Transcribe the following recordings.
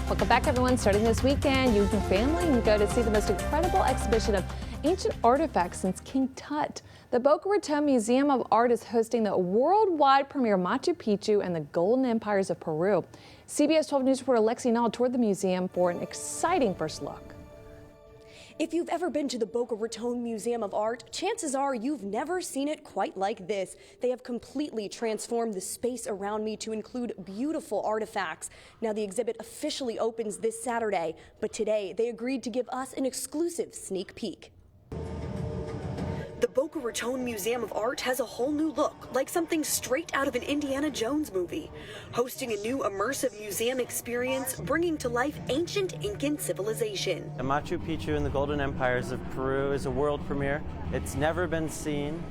Welcome back, everyone. Starting this weekend, you and your family can go to see the most incredible exhibition of ancient artifacts since King Tut. The Boca Raton Museum of Art is hosting the worldwide premiere Machu Picchu and the Golden Empires of Peru. CBS 12 News reporter Lexi Nall toured the museum for an exciting first look. If you've ever been to the Boca Raton Museum of Art, chances are you've never seen it quite like this. They have completely transformed the space around me to include beautiful artifacts. Now the exhibit officially opens this Saturday, but today they agreed to give us an exclusive sneak peek. The Boca Raton Museum of Art has a whole new look, like something straight out of an Indiana Jones movie. Hosting a new immersive museum experience, bringing to life ancient Incan civilization. The Machu Picchu and the Golden Empires of Peru is a world premiere. It's never been seen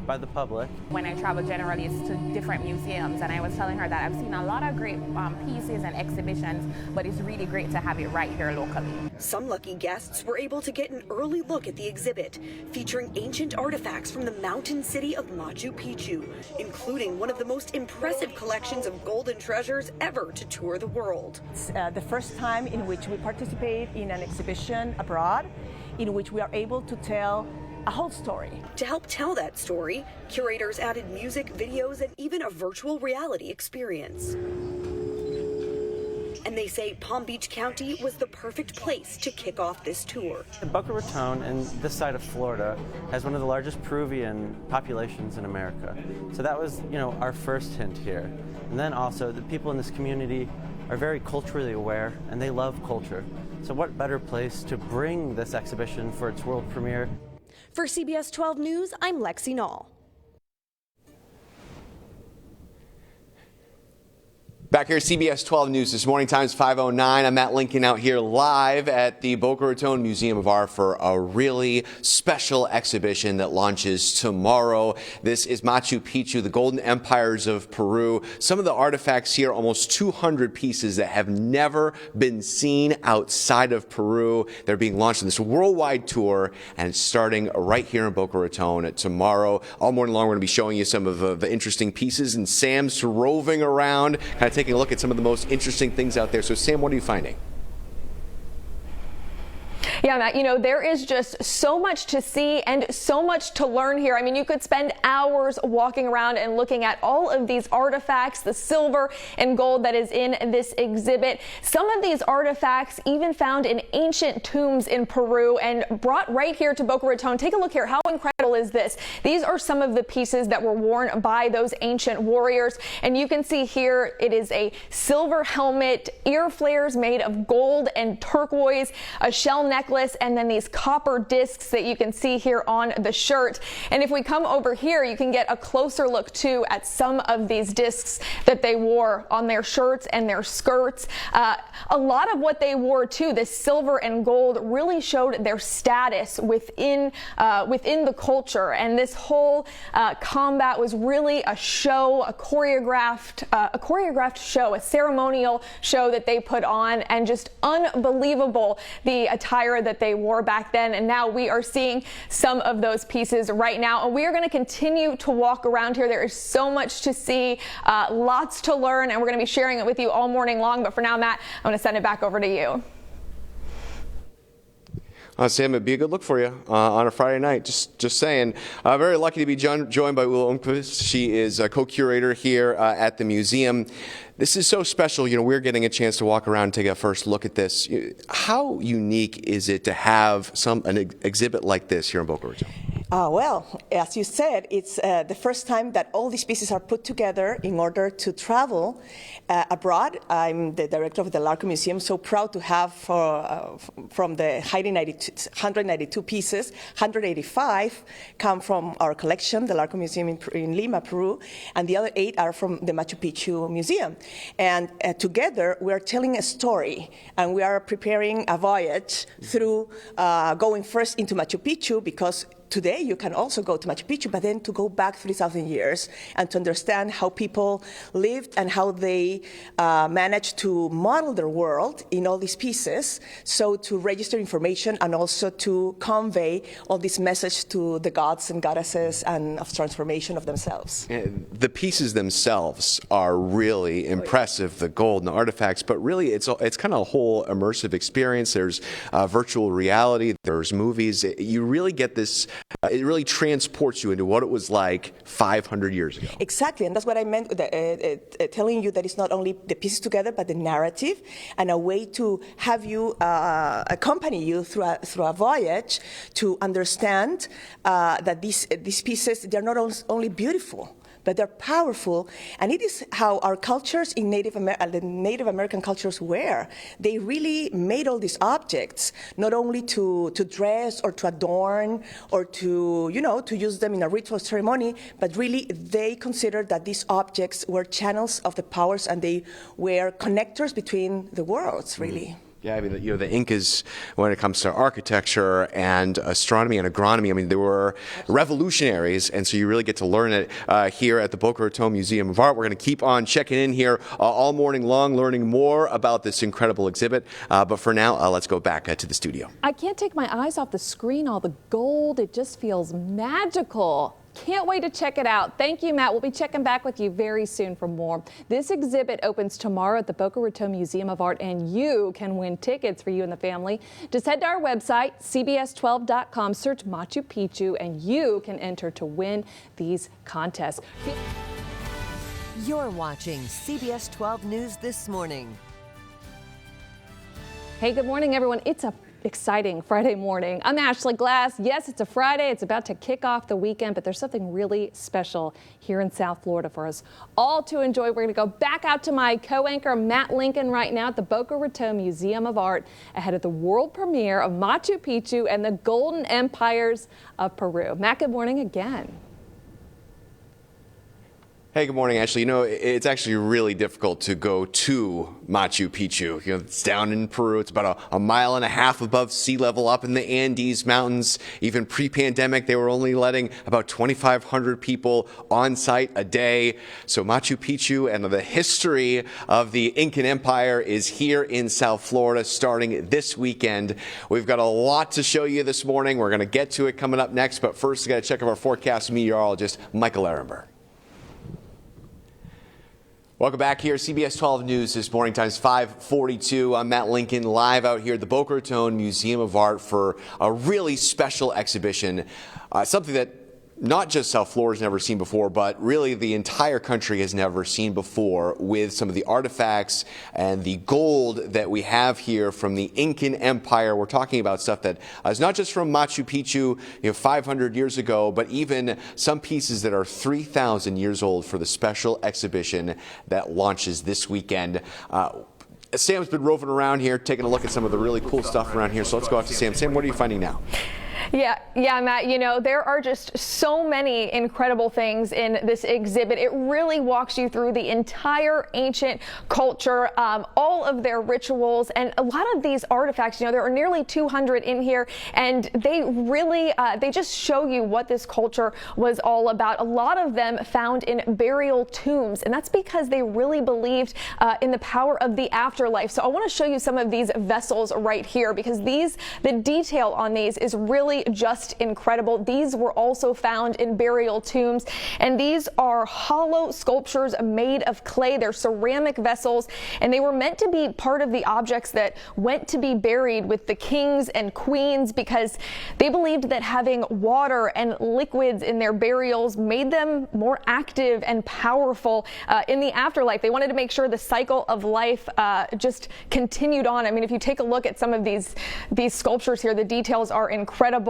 by the public. When I travel generally, it's to different museums, and I was telling her that I've seen a lot of great pieces and exhibitions, but it's really great to have it right here locally. Some lucky guests were able to get an early look at the exhibit, featuring ancient artifacts from the mountain city of Machu Picchu, including one of the most impressive collections of golden treasures ever to tour the world. It's the first time in which we participate in an exhibition abroad, in which we are able to tell a whole story. To help tell that story, curators added music, videos, and even a virtual reality experience. And they say Palm Beach County was the perfect place to kick off this tour. Boca Raton and this side of Florida has one of the largest Peruvian populations in America. So that was, our first hint here. And then also the people in this community are very culturally aware and they love culture. So what better place to bring this exhibition for its world premiere? For CBS 12 News, I'm Lexi Nall. Back here at CBS 12 News this morning, time's 5:09. I'm Matt Lincoln out here live at the Boca Raton Museum of Art for a really special exhibition that launches tomorrow. This is Machu Picchu, the Golden Empires of Peru. Some of the artifacts here, almost 200 pieces that have never been seen outside of Peru. They're being launched in this worldwide tour, and it's starting right here in Boca Raton tomorrow. All morning long, we're going to be showing you some of the interesting pieces, and Sam's roving around, kind of taking a look at some of the most interesting things out there. So Sam, what are you finding? Yeah, Matt, there is just so much to see and so much to learn here. I mean, you could spend hours walking around and looking at all of these artifacts, the silver and gold that is in this exhibit. Some of these artifacts even found in ancient tombs in Peru and brought right here to Boca Raton. Take a look here. How incredible is this? These are some of the pieces that were worn by those ancient warriors. And you can see here, it is a silver helmet, ear flares made of gold and turquoise, a shell necklace, and then these copper discs that you can see here on the shirt. And if we come over here, you can get a closer look too at some of these discs that they wore on their shirts and their skirts. A lot of what they wore too, this silver and gold, really showed their status within the culture. And this whole combat was really a show, a choreographed show, a ceremonial show that they put on, and just unbelievable the attire that they wore back then. And now we are seeing some of those pieces right now, and we are going to continue to walk around here. There is so much to see, lots to learn, and we're going to be sharing it with you all morning long. But for now, Matt, I'm going to send it back over to you. Sam, it'd be a good look for you on a Friday night. Just saying. Very lucky to be joined by Willa Umquist. She is a co-curator here at the museum. This is so special. We're getting a chance to walk around and take a first look at this. How unique is it to have an exhibit like this here in Boca Raton? Well, as you said, it's the first time that all these pieces are put together in order to travel abroad. I'm the director of the Larco Museum, so proud to have from the 192 pieces, 185 come from our collection, the Larco Museum in Lima, Peru, and the other 8 are from the Machu Picchu Museum. And together, we are telling a story, and we are preparing a voyage through going first into Machu Picchu, because today you can also go to Machu Picchu, but then to go back 3,000 years and to understand how people lived and how they managed to model their world in all these pieces, so to register information and also to convey all this message to the gods and goddesses and of transformation of themselves. The pieces themselves are really impressive, the gold and the artifacts, but really it's kind of a whole immersive experience. There's virtual reality, there's movies. You really get this, it really transports you into what it was like 500 years ago. Exactly, and that's what I meant telling you that it's not only the pieces together, but the narrative and a way to have you accompany you through a voyage to understand that these pieces, they're not only beautiful, but they're powerful, and it is how our cultures in the Native American cultures were. They really made all these objects, not only to dress or to adorn or to use them in a ritual ceremony, but really they considered that these objects were channels of the powers and they were connectors between the worlds, really. Yeah, I mean, the Incas, when it comes to architecture and astronomy and agronomy, I mean, they were revolutionaries, and so you really get to learn it here at the Boca Raton Museum of Art. We're going to keep on checking in here all morning long, learning more about this incredible exhibit. But for now, let's go back to the studio. I can't take my eyes off the screen, all the gold. It just feels magical. Can't wait to check it out. Thank you, Matt. We'll be checking back with you very soon for more. This exhibit opens tomorrow at the Boca Raton Museum of Art, and you can win tickets for you and the family. Just head to our website, cbs12.com, search Machu Picchu, and you can enter to win these contests. You're watching CBS 12 News This Morning. Hey, good morning, everyone. It's a exciting Friday morning. I'm Ashley Glass. Yes, it's a Friday. It's about to kick off the weekend, but there's something really special here in South Florida for us all to enjoy. We're going to go back out to my co-anchor Matt Lincoln right now at the Boca Raton Museum of Art ahead of the world premiere of Machu Picchu and the Golden Empires of Peru. Matt, good morning again. Hey, good morning, Ashley. You know, it's actually really difficult to go to Machu Picchu. You know, it's down in Peru. It's about a mile and a half above sea level up in the Andes Mountains. Even pre-pandemic, they were only letting about 2,500 people on site a day. So Machu Picchu and the history of the Incan Empire is here in South Florida starting this weekend. We've got a lot to show you this morning. We're going to get to it coming up next. But first, we got to check out our forecast meteorologist, Michael Ehrenberg. Welcome back here, CBS 12 News this morning, times 5:42. I'm Matt Lincoln, live out here at the Boca Raton Museum of Art for a really special exhibition, something that not just South Florida's never seen before, but really the entire country has never seen before, with some of the artifacts and the gold that we have here from the Incan Empire. We're talking about stuff that is not just from Machu Picchu, 500 years ago, but even some pieces that are 3,000 years old for the special exhibition that launches this weekend. Sam's been roving around here, taking a look at some of the really cool stuff around here. So let's go out to Sam. Sam, what are you finding now? Yeah, Matt, there are just so many incredible things in this exhibit. It really walks you through the entire ancient culture, all of their rituals, and a lot of these artifacts. There are nearly 200 in here, and they really, they just show you what this culture was all about. A lot of them found in burial tombs, and that's because they really believed in the power of the afterlife. So I want to show you some of these vessels right here, because the detail on these is really just incredible. These were also found in burial tombs, and these are hollow sculptures made of clay. They're ceramic vessels, and they were meant to be part of the objects that went to be buried with the kings and queens, because they believed that having water and liquids in their burials made them more active and powerful in the afterlife. They wanted to make sure the cycle of life just continued on. I mean, if you take a look at some of these sculptures here, the details are incredible.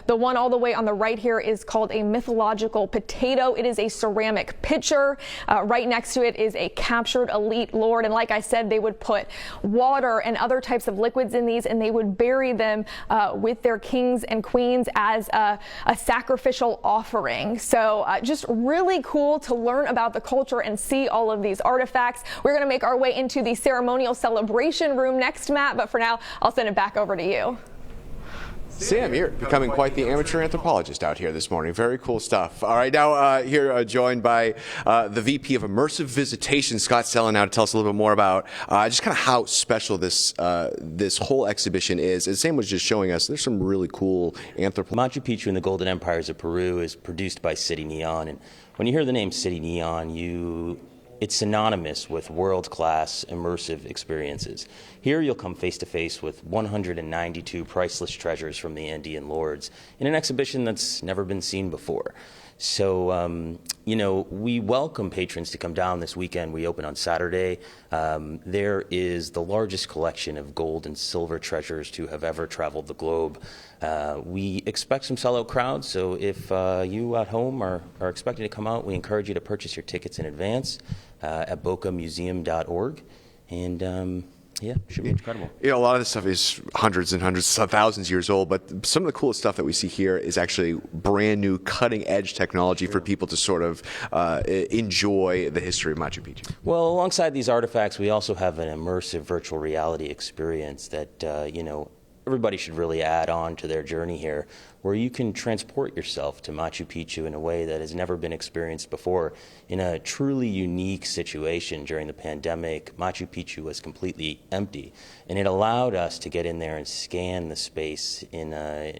The one all the way on the right here is called a mythological potato. It is a ceramic pitcher. Right next to it is a captured elite lord. And like I said, they would put water and other types of liquids in these, and they would bury them with their kings and queens as a sacrificial offering. So just really cool to learn about the culture and see all of these artifacts. We're going to make our way into the ceremonial celebration room next, Matt, but for now, I'll send it back over to you. Sam, you're becoming quite the amateur anthropologist out here this morning. Very cool stuff. All right, now here joined by the VP of Immersive Visitation, Scott Sella, now to tell us a little bit more about just kind of how special this this whole exhibition is. As Sam was just showing us, there's some really cool Machu Picchu and the Golden Empires of Peru is produced by City Neon, and when you hear the name City Neon, it's synonymous with world-class immersive experiences. Here you'll come face-to-face with 192 priceless treasures from the Andean lords in an exhibition that's never been seen before. So, you know, we welcome patrons to come down this weekend. We open on Saturday. There is the largest collection of gold and silver treasures to have ever traveled the globe. We expect some sellout crowds, so if you at home are expecting to come out, we encourage you to purchase your tickets in advance at bocamuseum.org. And yeah, should be incredible. You know, a lot of this stuff is hundreds and hundreds, thousands of years old, but some of the coolest stuff that we see here is actually brand new, cutting-edge technology for people to sort of enjoy the history of Machu Picchu. Well, alongside these artifacts, we also have an immersive virtual reality experience that, you know, everybody should really add on to their journey here, where you can transport yourself to Machu Picchu in a way that has never been experienced before. In a truly unique situation during the pandemic, Machu Picchu was completely empty, and it allowed us to get in there and scan the space in a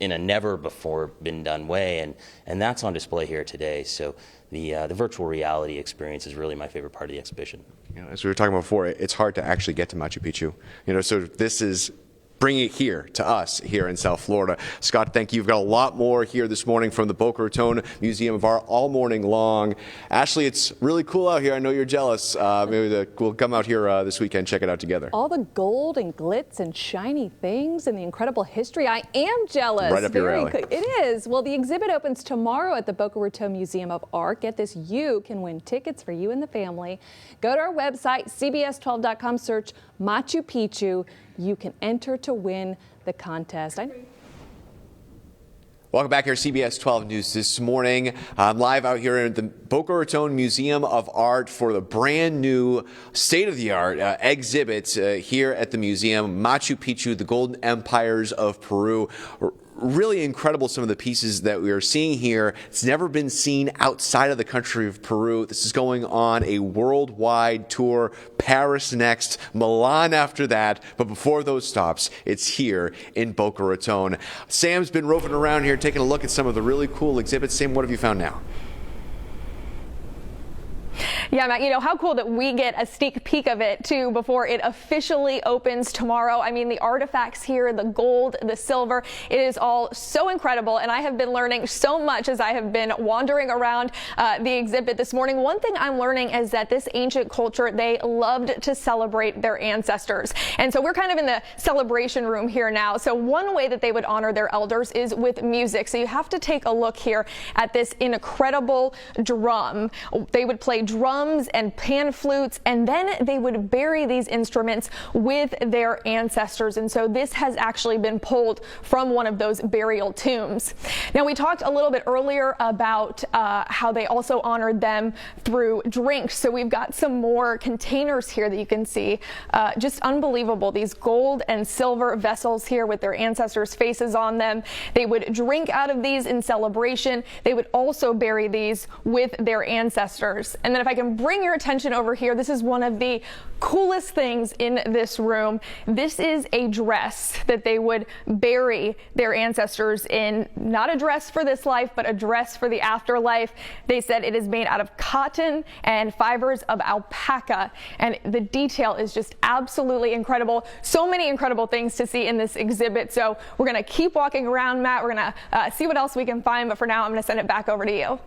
never before been done way, and that's on display here today. So the virtual reality experience is really my favorite part of the exhibition. You know, as we were talking about before, it's hard to actually get to Machu Picchu. You know, so this is bringing it here to us here in South Florida. Scott, thank you. You've got a lot more here this morning from the Boca Raton Museum of Art all morning long. Ashley, it's really cool out here. I know you're jealous. Maybe we'll come out here this weekend, check it out together. All the gold and glitz and shiny things and the incredible history. I am jealous. Right up your alley. It is. Well, the exhibit opens tomorrow at the Boca Raton Museum of Art. Get this, you can win tickets for you and the family. Go to our website, cbs12.com, search Machu Picchu. You can enter to win the contest. Welcome back here, CBS 12 News this morning. I'm live out here at the Boca Raton Museum of Art for the brand new state-of-the-art exhibit here at the museum, Machu Picchu, the Golden Empires of Peru. Really incredible, some of the pieces that we are seeing here. It's never been seen outside of the country of Peru. This is going on a worldwide tour. Paris next, Milan after that. But before those stops, it's here in Boca Raton. Sam's been roving around here, taking a look at some of the really cool exhibits. Sam, what have you found now? Yeah, Matt, you know, how cool that we get a sneak peek of it, too, before it officially opens tomorrow. I mean, the artifacts here, the gold, the silver, it is all so incredible. And I have been learning so much as I have been wandering around the exhibit this morning. One thing I'm learning is that this ancient culture, they loved to celebrate their ancestors. And so we're kind of in the celebration room here now. So one way that they would honor their elders is with music. So you have to take a look here at this incredible drum. They would play drums and pan flutes, and then they would bury these instruments with their ancestors. And so this has actually been pulled from one of those burial tombs. Now, we talked a little bit earlier about how they also honored them through drinks. So we've got some more containers here that you can see. Just unbelievable. These gold and silver vessels here with their ancestors' faces on them. They would drink out of these in celebration. They would also bury these with their ancestors. And then if I can bring your attention over here, this is one of the coolest things in this room. This is a dress that they would bury their ancestors in. Not a dress for this life, but a dress for the afterlife. They said it is made out of cotton and fibers of alpaca, and the detail is just absolutely incredible. So many incredible things to see in this exhibit. So we're going to keep walking around, Matt. We're going to see what else we can find, but for now I'm going to send it back over to you.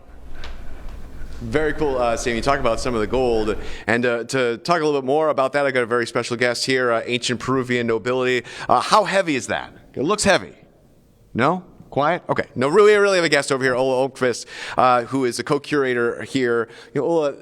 Very cool, Sam. You talk about some of the gold, and to talk a little bit more about that, I got a very special guest here, ancient Peruvian nobility. How heavy is that? It looks heavy. No? Quiet? Okay. No, really have a guest over here, Ola Oakvist, who is a co-curator here. You know, Ola,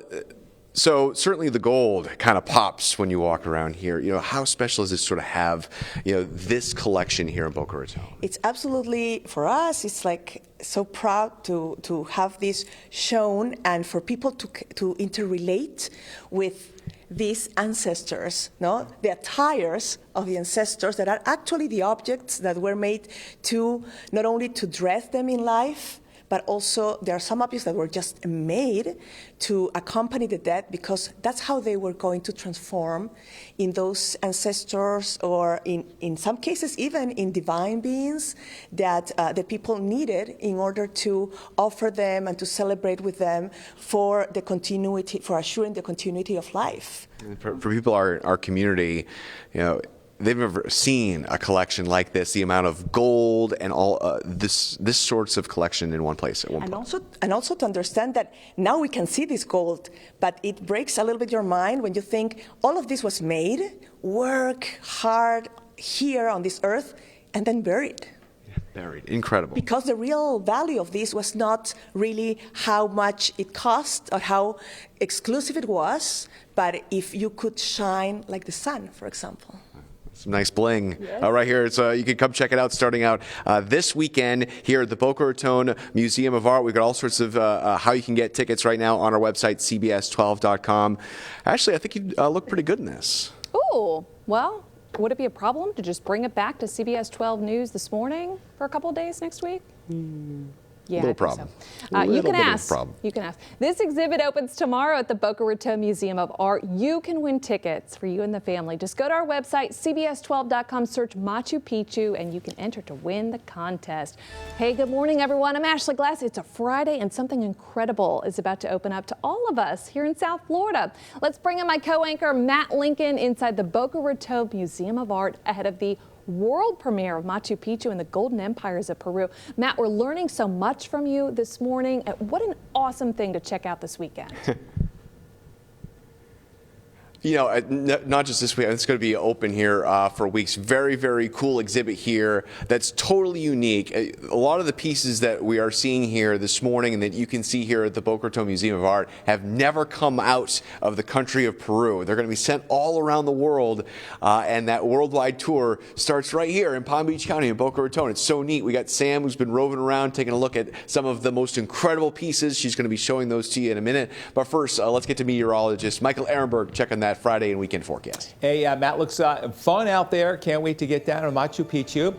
so certainly the gold kind of pops when you walk around here. You know, how special is it to sort of have, you know, this collection here in Boca Raton? It's absolutely, for us, it's like so proud to have this shown and for people to interrelate with these ancestors, no? The attires of the ancestors that are actually the objects that were made to not only to dress them in life, but also there are some objects that were just made to accompany the dead because that's how they were going to transform in those ancestors, or in some cases even in divine beings that the people needed in order to offer them and to celebrate with them for the continuity, for assuring the continuity of life. For people in our community, you know, they've never seen a collection like this, the amount of gold and all this sorts of collection in one place at one point. And also to understand that now we can see this gold, but it breaks a little bit your mind when you think all of this was made, work hard here on this earth, and then buried. Buried. Incredible. Because the real value of this was not really how much it cost or how exclusive it was, but if you could shine like the sun, for example. Some nice bling right here. It's, you can come check it out starting out this weekend here at the Boca Raton Museum of Art. We've got all sorts of how you can get tickets right now on our website, cbs12.com. Ashley, I think you look pretty good in this. Ooh, well, would it be a problem to just bring it back to CBS 12 News this morning for a couple of days next week? Yeah, little problem. So. You can ask. You can ask. This exhibit opens tomorrow at the Boca Raton Museum of Art. You can win tickets for you and the family. Just go to our website, cbs12.com, search Machu Picchu, and you can enter to win the contest. Hey, good morning, everyone. I'm Ashley Glass. It's a Friday, and something incredible is about to open up to all of us here in South Florida. Let's bring in my co-anchor, Matt Lincoln, inside the Boca Raton Museum of Art ahead of the world premiere of Machu Picchu and the Golden Empires of Peru. Matt, we're learning so much from you this morning. What an awesome thing to check out this weekend. You know, not just this week, it's going to be open here for weeks. Very, very cool exhibit here that's totally unique. A lot of the pieces that we are seeing here this morning and that you can see here at the Boca Raton Museum of Art have never come out of the country of Peru. They're going to be sent all around the world, and that worldwide tour starts right here in Palm Beach County in Boca Raton. It's so neat. We got Sam, who's been roving around, taking a look at some of the most incredible pieces. She's going to be showing those to you in a minute. But first, let's get to meteorologist Michael Ehrenberg checking that Friday and weekend forecast. Hey, Matt, looks fun out there. Can't wait to get down to Machu Picchu.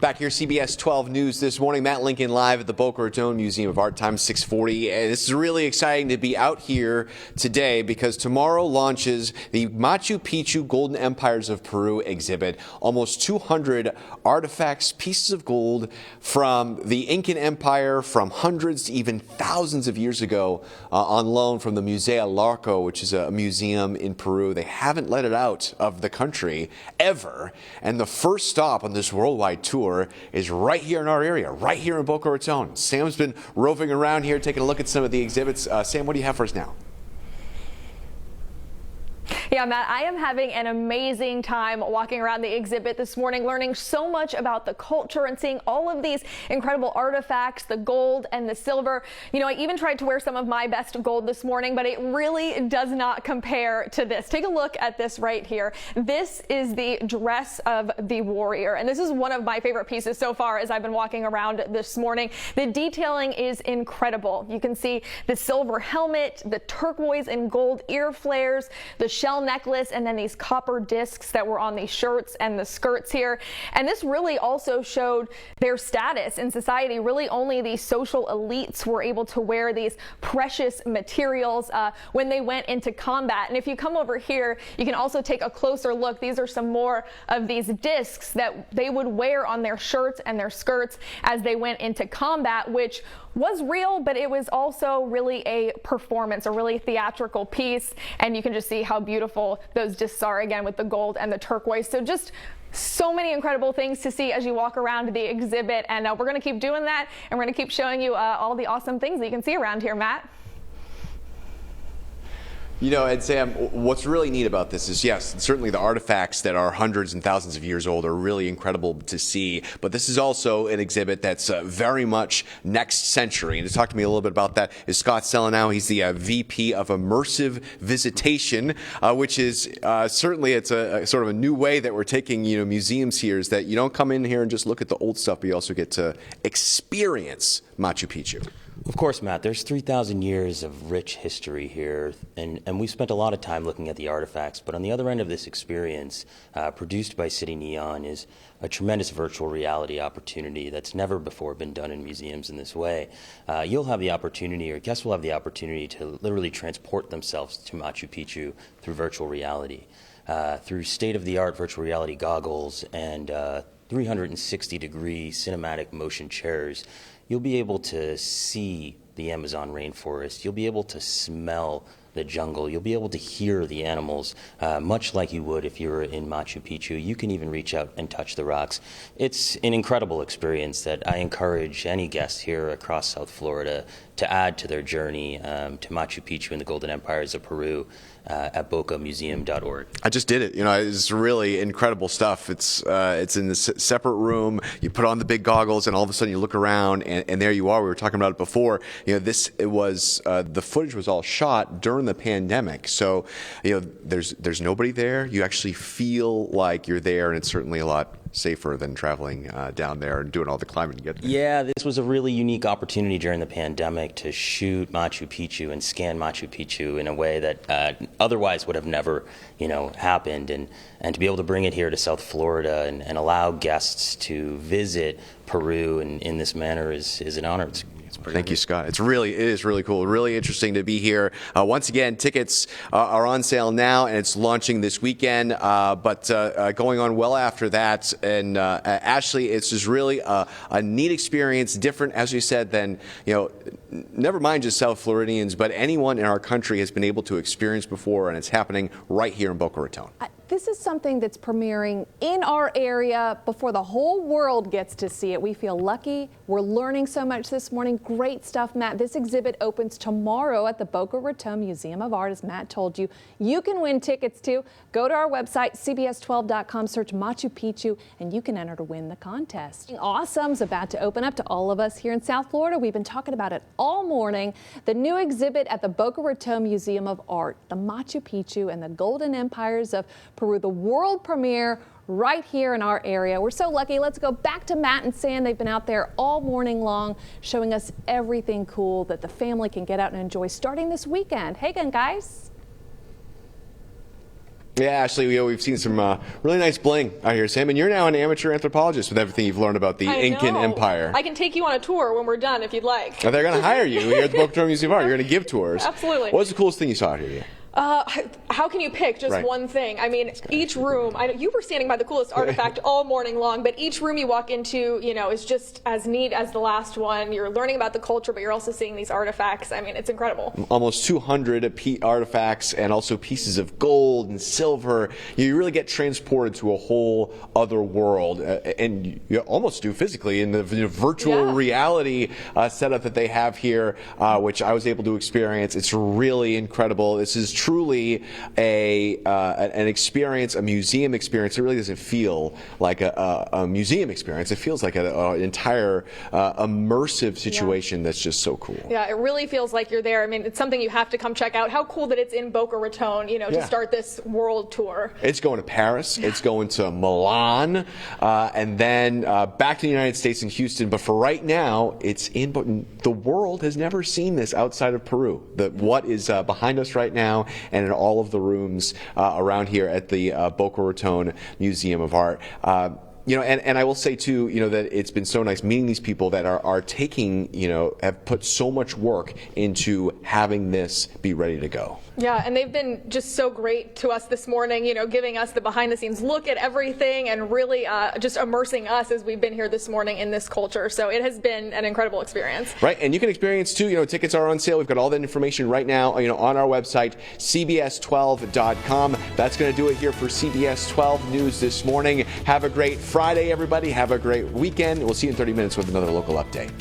Back here, CBS 12 News this morning. Matt Lincoln live at the Boca Raton Museum of Art, time 6:40. And this is really exciting to be out here today because tomorrow launches the Machu Picchu Golden Empires of Peru exhibit. Almost 200 artifacts, pieces of gold from the Incan Empire from hundreds to even thousands of years ago on loan from the Museo Larco, which is a museum in Peru. They haven't let it out of the country ever. And the first stop on this worldwide tour is right here in our area, right here in Boca Raton. Sam's been roving around here, taking a look at some of the exhibits. Sam, what do you have for us now? Yeah, Matt, I am having an amazing time walking around the exhibit this morning, learning so much about the culture and seeing all of these incredible artifacts, the gold and the silver. You know, I even tried to wear some of my best gold this morning, but it really does not compare to this. Take a look at this right here. This is the dress of the warrior, and this is one of my favorite pieces so far as I've been walking around this morning. The detailing is incredible. You can see the silver helmet, the turquoise and gold ear flares, the shell necklace, and then these copper discs that were on the shirts and the skirts here. And this really also showed their status in society. Really only the social elites were able to wear these precious materials when they went into combat. And if you come over here, you can also take a closer look. These are some more of these discs that they would wear on their shirts and their skirts as they went into combat, which was real, but it was also really a performance, a really theatrical piece. And you can just see how beautiful those discs are, again, with the gold and the turquoise. So just so many incredible things to see as you walk around the exhibit. And we're going to keep doing that, and we're going to keep showing you all the awesome things that you can see around here, Matt. You know, and Sam, what's really neat about this is, yes, certainly the artifacts that are hundreds and thousands of years old are really incredible to see, but this is also an exhibit that's very much next century. And to talk to me a little bit about that is Scott Selenow. He's the VP of Immersive Visitation, which is certainly, it's a sort of a new way that we're taking, you know, museums here, is that you don't come in here and just look at the old stuff, but you also get to experience Machu Picchu. Of course, Matt, there's 3,000 years of rich history here, and we've spent a lot of time looking at the artifacts, but on the other end of this experience, produced by City Neon, is a tremendous virtual reality opportunity that's never before been done in museums in this way. You'll have the opportunity, or guests will have the opportunity, to literally transport themselves to Machu Picchu through virtual reality, through state-of-the-art virtual reality goggles and 360-degree cinematic motion chairs. You'll be able to see the Amazon rainforest. You'll be able to smell the jungle. You'll be able to hear the animals, much like you would if you were in Machu Picchu. You can even reach out and touch the rocks. It's an incredible experience that I encourage any guest here across South Florida to add to their journey to Machu Picchu and the Golden Empires of Peru at bocamuseum.org. I just did it. You know, it's really incredible stuff. It's in this separate room. You put on the big goggles, and all of a sudden you look around, and there you are. We were talking about it before. You know, the footage was all shot during the pandemic, so you know, there's nobody there. You actually feel like you're there, and it's certainly a lot safer than traveling down there and doing all the climbing to get there. Yeah, this was a really unique opportunity during the pandemic to shoot Machu Picchu and scan Machu Picchu in a way that otherwise would have never, happened, and to be able to bring it here to South Florida and allow guests to visit Peru in this manner is an honor. Thank you, Scott. It is really cool. Really interesting to be here. Once again, tickets are on sale now, and it's launching this weekend, but going on well after that. And Ashley, it's just really a neat experience, different, as you said, than, never mind just South Floridians, but anyone in our country has been able to experience before, and it's happening right here in Boca Raton. This is something that's premiering in our area before the whole world gets to see it. We feel lucky. We're learning so much this morning. Great stuff, Matt. This exhibit opens tomorrow at the Boca Raton Museum of Art, as Matt told you. You can win tickets too. Go to our website, cbs12.com, search Machu Picchu, and you can enter to win the contest. Awesome's about to open up to all of us here in South Florida. We've been talking about it all morning. The new exhibit at the Boca Raton Museum of Art, the Machu Picchu and the Golden Empires of Peru, the world premiere right here in our area. We're so lucky. Let's go back to Matt and Sam. They've been out there all morning long showing us everything cool that the family can get out and enjoy starting this weekend. Hey again, guys. Yeah, Ashley, we've seen some really nice bling out here, Sam, and you're now an amateur anthropologist with everything you've learned about the Incan Empire. I can take you on a tour when we're done if you'd like. They're going to hire you here at the Boca Raton Museum of Art. You're going to give tours. Absolutely. What was the coolest thing you saw out here? How can you pick just one thing? I mean, each room, you were standing by the coolest artifact all morning long, but each room you walk into, is just as neat as the last one. You're learning about the culture, but you're also seeing these artifacts. I mean, it's incredible. Almost 200 artifacts and also pieces of gold and silver. You really get transported to a whole other world, and you almost do physically in the virtual reality setup that they have here, which I was able to experience. It's really incredible. This is truly an experience, a museum experience. It really doesn't feel like a museum experience. It feels like an entire immersive situation that's just so cool. Yeah, it really feels like you're there. I mean, it's something you have to come check out. How cool that it's in Boca Raton, to start this world tour. It's going to Paris. It's going to Milan, and then back to the United States in Houston. But for right now, it's in. The world has never seen this outside of Peru. What is behind us right now, and in all of the rooms around here at the Boca Raton Museum of Art. And I will say too, that it's been so nice meeting these people that are taking, have put so much work into having this be ready to go. Yeah, and they've been just so great to us this morning, giving us the behind the scenes look at everything and really just immersing us as we've been here this morning in this culture. So it has been an incredible experience. Right, and you can experience too, tickets are on sale. We've got all that information right now, on our website, cbs12.com. That's going to do it here for CBS 12 News this morning. Have a great Friday, everybody. Have a great weekend. We'll see you in 30 minutes with another local update.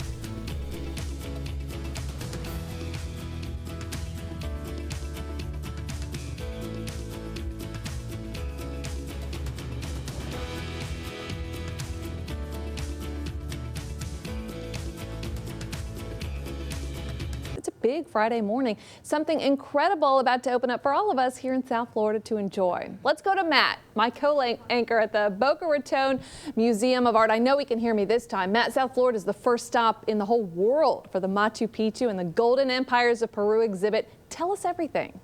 big Friday morning. Something incredible about to open up for all of us here in South Florida to enjoy. Let's go to Matt, my co-anchor at the Boca Raton Museum of Art. I know he can hear me this time. Matt, South Florida is the first stop in the whole world for the Machu Picchu and the Golden Empires of Peru exhibit. Tell us everything.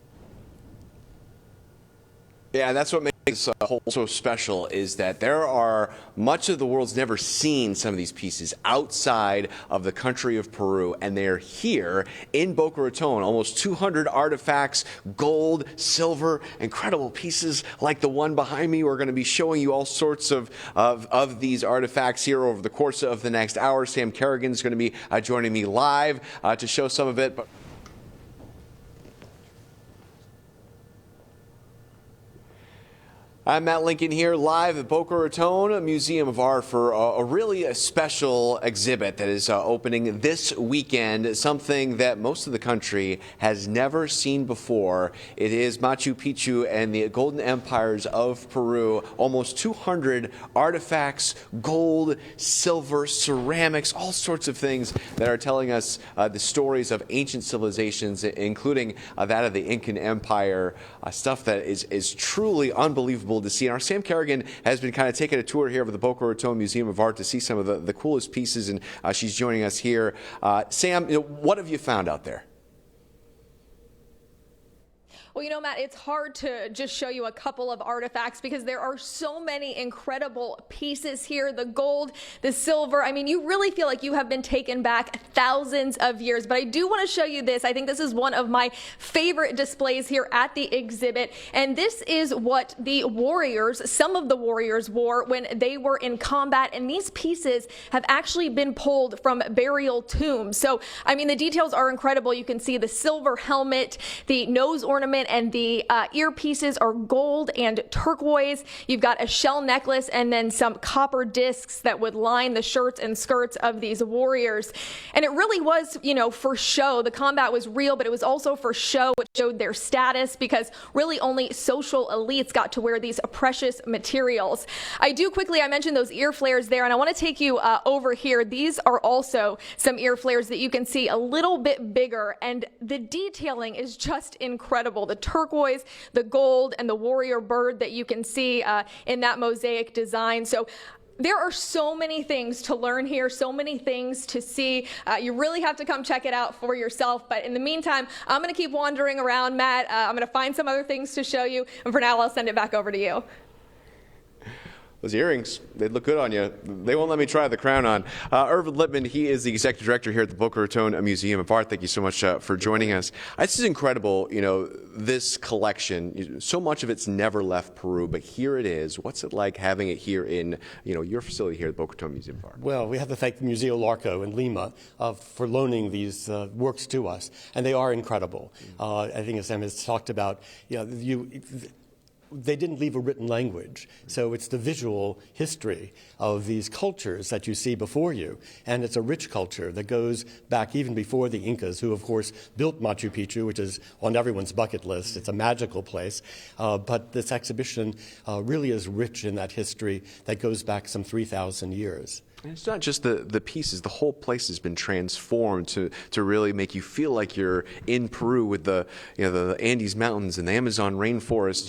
Yeah, that's what makes this whole so special, is that there are much of the world's never seen some of these pieces outside of the country of Peru, and they're here in Boca Raton. Almost 200 artifacts, gold, silver, incredible pieces like the one behind me. We're going to be showing you all sorts of these artifacts here over the course of the next hour. Sam Kerrigan is going to be joining me live to show some of it. I'm Matt Lincoln here live at Boca Raton Museum of Art for a really special exhibit that is opening this weekend, something that most of the country has never seen before. It is Machu Picchu and the Golden Empires of Peru. Almost 200 artifacts, gold, silver, ceramics, all sorts of things that are telling us the stories of ancient civilizations, including that of the Incan Empire, stuff that is truly unbelievable to see. And our Sam Kerrigan has been kind of taking a tour here of the Boca Raton Museum of Art to see some of the coolest pieces, and she's joining us here. Sam, what have you found out there? Well, you know, Matt, it's hard to just show you a couple of artifacts because there are so many incredible pieces here. The gold, the silver. I mean, you really feel like you have been taken back thousands of years. But I do want to show you this. I think this is one of my favorite displays here at the exhibit. And this is what the warriors, some of the warriors, wore when they were in combat. And these pieces have actually been pulled from burial tombs. So, I mean, the details are incredible. You can see the silver helmet, the nose ornament, and the earpieces are gold and turquoise. You've got a shell necklace and then some copper discs that would line the shirts and skirts of these warriors. And it really was, you know, for show. The combat was real, but it was also for show. It showed their status because really only social elites got to wear these precious materials. I mentioned those ear flares there, and I want to take you over here. These are also some ear flares that you can see a little bit bigger, and the detailing is just incredible. The turquoise, the gold, and the warrior bird that you can see in that mosaic design. So there are so many things to learn here, so many things to see. You really have to come check it out for yourself. But in the meantime, I'm going to keep wandering around, Matt. I'm going to find some other things to show you. And for now, I'll send it back over to you. Those earrings, they look good on you. They won't let me try the crown on. Irvin Lippman, he is the executive director here at the Boca Raton Museum of Art. Thank you so much for joining us. This is incredible, you know, this collection. So much of it's never left Peru, but here it is. What's it like having it here in, you know, your facility here at the Boca Raton Museum of Art? Well, we have to thank the Museo Larco in Lima for loaning these works to us, and they are incredible. I think as Sam has talked about, you know, they didn't leave a written language, so it's the visual history of these cultures that you see before you, and it's a rich culture that goes back even before the Incas, who of course built Machu Picchu, which is on everyone's bucket list. It's a magical place, but this exhibition really is rich in that history that goes back some 3,000 years. And it's not just the pieces. The whole place has been transformed to really make you feel like you're in Peru with the Andes Mountains and the Amazon rainforest.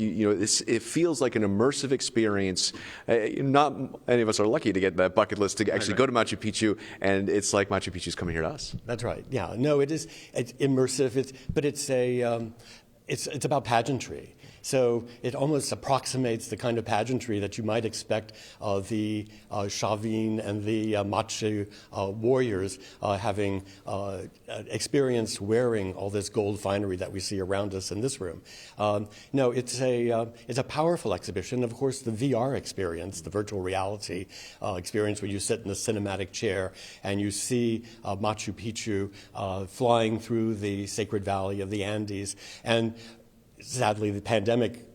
It feels like an immersive experience. Not any of us are lucky to get that bucket list to actually go to Machu Picchu, and it's like Machu Picchu's coming here to us. That's right. Yeah. No, it's immersive. But it's about pageantry. So it almost approximates the kind of pageantry that you might expect the Chavin and the Machu warriors having experienced wearing all this gold finery that we see around us in this room. No, it's a powerful exhibition. Of course, the VR experience, the virtual reality experience, where you sit in a cinematic chair and you see Machu Picchu flying through the Sacred Valley of the Andes. And sadly, the pandemic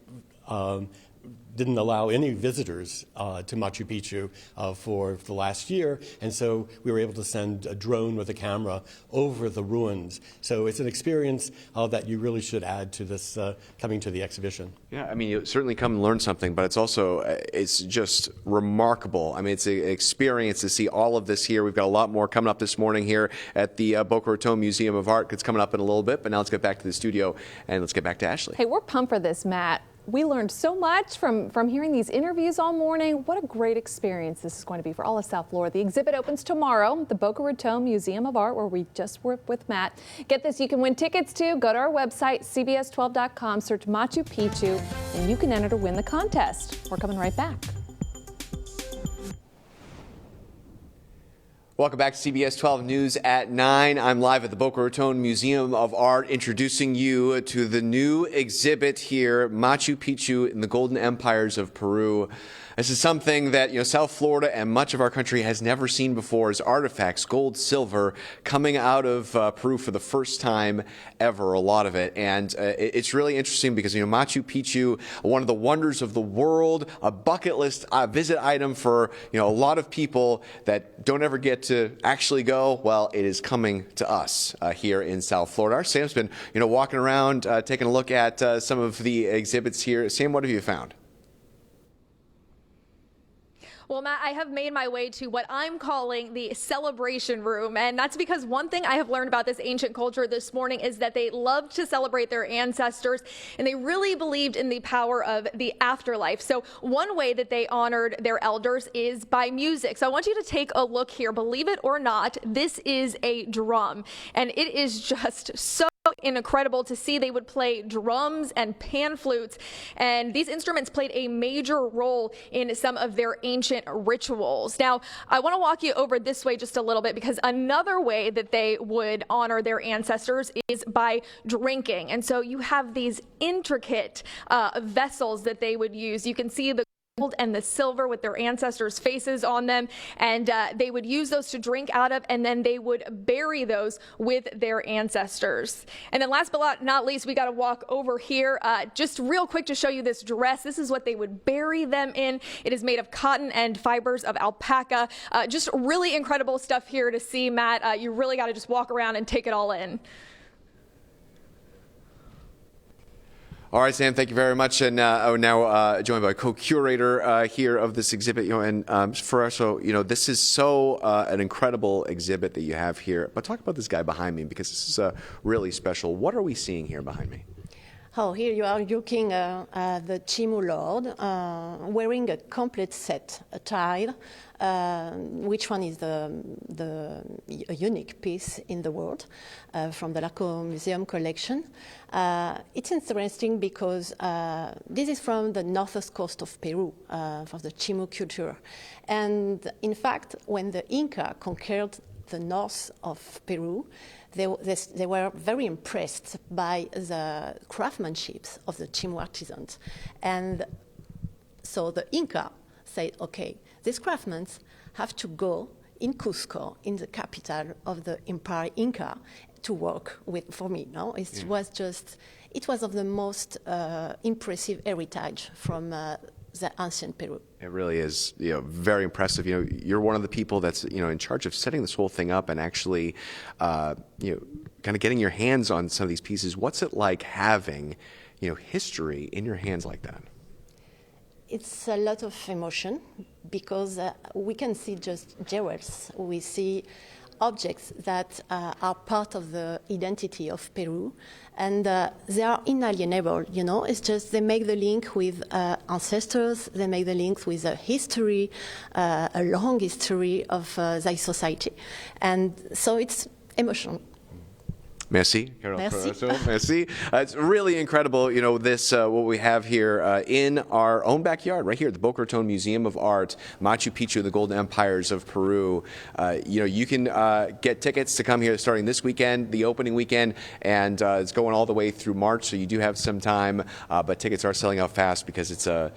didn't allow any visitors to Machu Picchu for the last year, and so we were able to send a drone with a camera over the ruins. So it's an experience that you really should add to this coming to the exhibition. Yeah, I mean, you certainly come and learn something, but it's also, it's just remarkable. I mean, it's an experience to see all of this here. We've got a lot more coming up this morning here at the Boca Raton Museum of Art. It's coming up in a little bit, but now let's get back to the studio and let's get back to Ashley. Hey, we're pumped for this, Matt. We learned so much from hearing these interviews all morning. What a great experience this is going to be for all of South Florida. The exhibit opens tomorrow at the Boca Raton Museum of Art, where we just were with Matt. Get this, you can win tickets too. Go to our website, cbs12.com, search Machu Picchu, and you can enter to win the contest. We're coming right back. Welcome back to CBS 12 News at 9. I'm live at the Boca Raton Museum of Art, introducing you to the new exhibit here, Machu Picchu in the Golden Empires of Peru. This is something that, South Florida and much of our country has never seen before, is artifacts, gold, silver, coming out of Peru for the first time ever, a lot of it. And it's really interesting because, Machu Picchu, one of the wonders of the world, a bucket list visit item for, a lot of people that don't ever get to actually go. Well, it is coming to us here in South Florida. Our Sam's been, walking around, taking a look at some of the exhibits here. Sam, what have you found? Well, Matt, I have made my way to what I'm calling the celebration room, and that's because one thing I have learned about this ancient culture this morning is that they loved to celebrate their ancestors, and they really believed in the power of the afterlife. So one way that they honored their elders is by music. So I want you to take a look here. Believe it or not, this is a drum, and it is just so incredible to see. They would play drums and pan flutes, and these instruments played a major role in some of their ancient rituals. Now, I want to walk you over this way just a little bit, because another way that they would honor their ancestors is by drinking. And so you have these intricate vessels that they would use. You can see the gold and the silver with their ancestors' faces on them, and they would use those to drink out of, and then they would bury those with their ancestors. And then last but not least, we got to walk over here just real quick to show you this dress. This is what they would bury them in. It is made of cotton and fibers of alpaca. Just really incredible stuff here to see, Matt. You really got to just walk around and take it all in. All right, Sam, thank you very much. And now joined by co-curator here of this exhibit. And for us, so this is so an incredible exhibit that you have here. But talk about this guy behind me, because this is really special. What are we seeing here behind me? Oh, here you are looking at the Chimu Lord wearing a complete set attire, which one is a unique piece in the world from the Larco Museum collection. It's interesting because this is from the northwest coast of Peru, from the Chimu culture. And in fact, when the Inca conquered the north of Peru, they were very impressed by the craftsmanship of the Chimu artisans. And so the Inca said, okay, these craftsmen have to go in Cusco, in the capital of the Empire Inca, to work for me. No, it was of the most impressive heritage from the ancient Peru. It really is, very impressive. You're one of the people that's, in charge of setting this whole thing up and actually, kind of getting your hands on some of these pieces. What's it like having, history in your hands like that? It's a lot of emotion, because we can see just jewels. We see objects that are part of the identity of Peru, and they are inalienable. It's just they make the link with ancestors. They make the link with a history, a long history of their society, and so it's emotional. Merci. Merci. Merci. It's really incredible, this, what we have here in our own backyard, right here at the Boca Raton Museum of Art, Machu Picchu, the Golden Empires of Peru. You can get tickets to come here starting this weekend, the opening weekend, and it's going all the way through March, so you do have some time, but tickets are selling out fast because it's a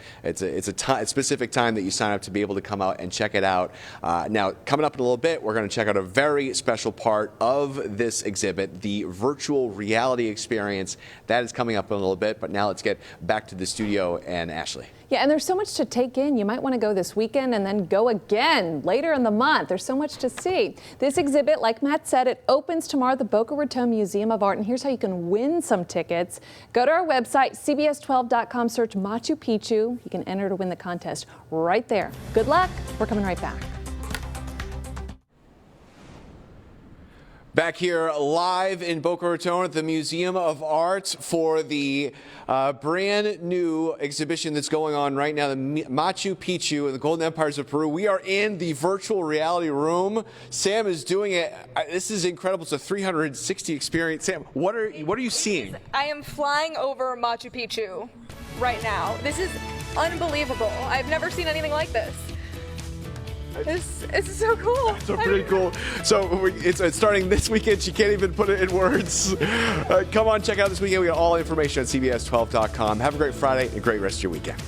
specific time that you sign up to be able to come out and check it out. Now, coming up in a little bit, we're going to check out a very special part of this exhibit, the virtual reality experience. That is coming up in a little bit, but now let's get back to the studio and Ashley. Yeah, and there's so much to take in. You might want to go this weekend and then go again later in the month. There's so much to see. This exhibit, like Matt said, it opens tomorrow at the Boca Raton Museum of Art, and here's how you can win some tickets. Go to our website, cbs12.com, search Machu Picchu. You can enter to win the contest right there. Good luck. We're coming right back. Back here live in Boca Raton at the Museum of Art for the brand new exhibition that's going on right now, the Machu Picchu and the Golden Empires of Peru. We are in the virtual reality room. Sam is doing it. This is incredible. It's a 360 experience. Sam, what are you seeing? I am flying over Machu Picchu right now. This is unbelievable. I've never seen anything like this. It's so cool. So pretty cool. So it's starting this weekend. She can't even put it in words. Come on, check out this weekend. We got all information at cbs12.com. Have a great Friday and a great rest of your weekend.